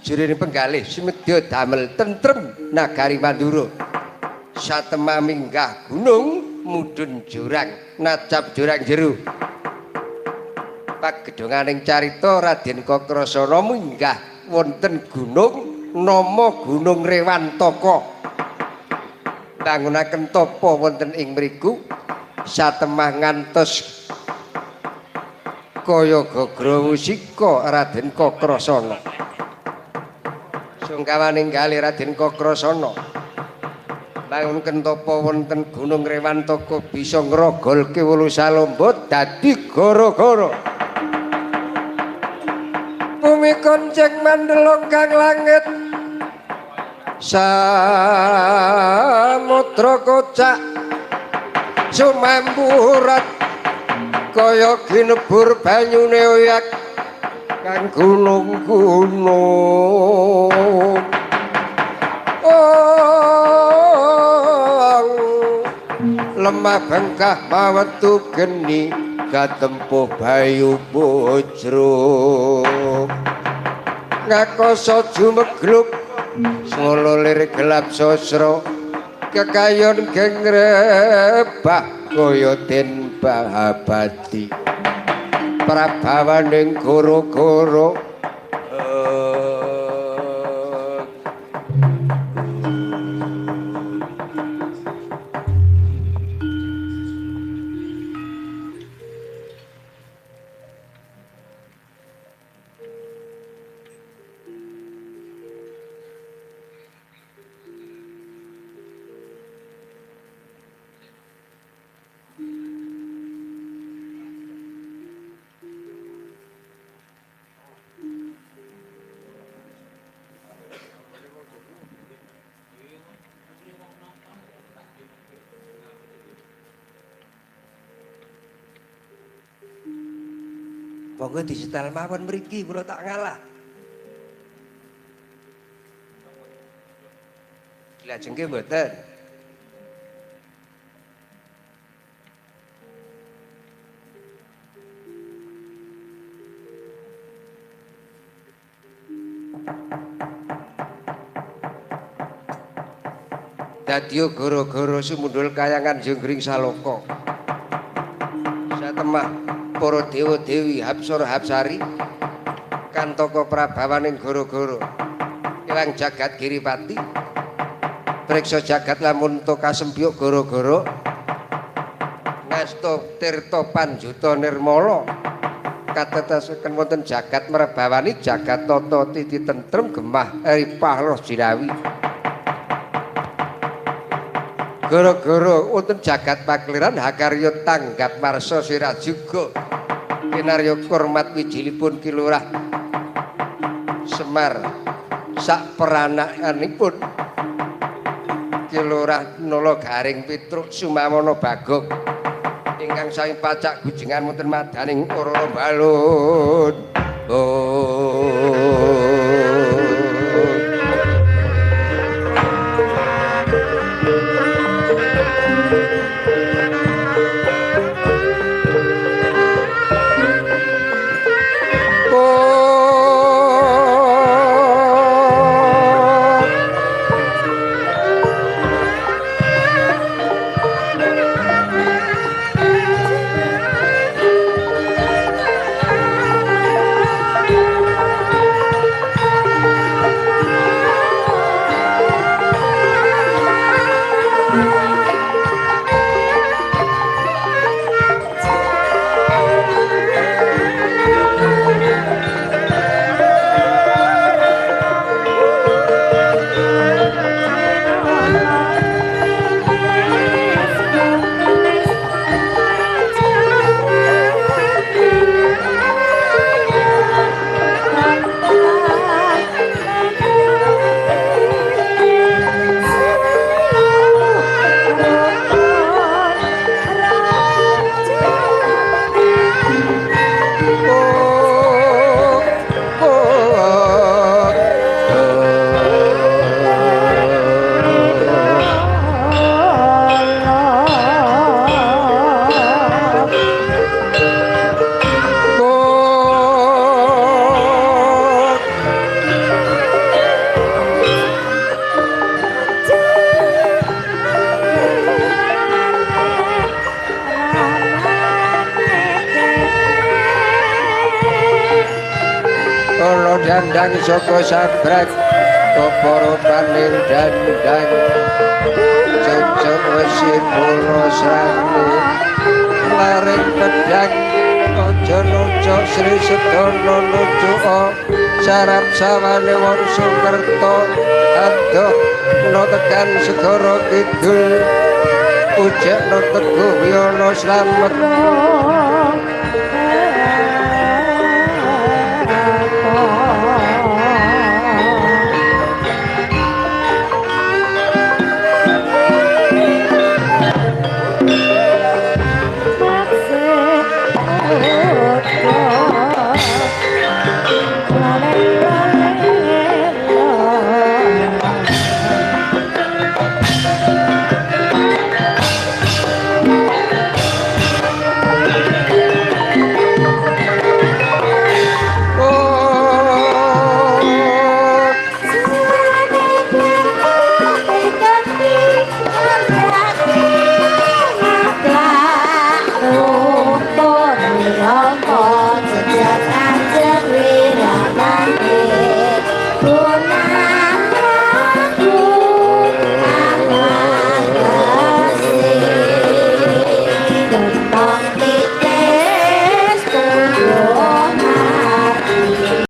jurine penggalih sumedya damel tentrem nagari Mandura. Satemah minggah gunung mudhun jurang nacap jurang jero. Pagedonganing carita Raden Kakrasana minggah wonten gunung nama Gunung Rewantaka. Bangunaken tapa wonten ing mriku satemah ngantos kaya gagra musika Raden Kakrasana. Sungkawaning kalih Raden Kakrasana bangun kentapa wonten Gunung Rewantaka bisa ngrogolke Wulu Salomba dadi gara-gara bumi konceng mandelok kang langit samudra kocak sumamburat kaya ginebur banyune oyak kang gunung-gunung. Lemah bengkah mawetu geni katempuh bayu bojro ngakoso jumegluk ngololir gelap sosro kekayon gengrebah kaya den bahabati prabawaning goro-goro. Monggo disetel mawon mriki kula tak ngalah. Lajengke mboten. Dadya gara-gara sumundul kayangan Jonggring Saloka. Satemah para dewa-dewi Hapsara Hapsari kantaka prabawaning gara-gara ilang jagat Giripati preksa jagat lamun to kasempyuk gara-gara ngasta tirta panjuta nirmala katetesaken wonten jagat mrebawani jagat tata titi tentrem gemah ripah roh jirawi gara-gara wonten jagat pakliran hakarya tanggap warsa sirajuga kinarya kurmat wijilipun Kilurah Semar sak peranakanipun Kilurah Nala Garing Pitruk Sumawana Bagong ingkang saking pacak gujengan wonten madaning Ororo Balun. pedang saka sabrak para panindang cocok wesi pulo srani laring pedang aja nuca Sri Sedana nuca sarap sawane wong Sukerto adoh no tekan segara kidul ujek no teguh yana slamet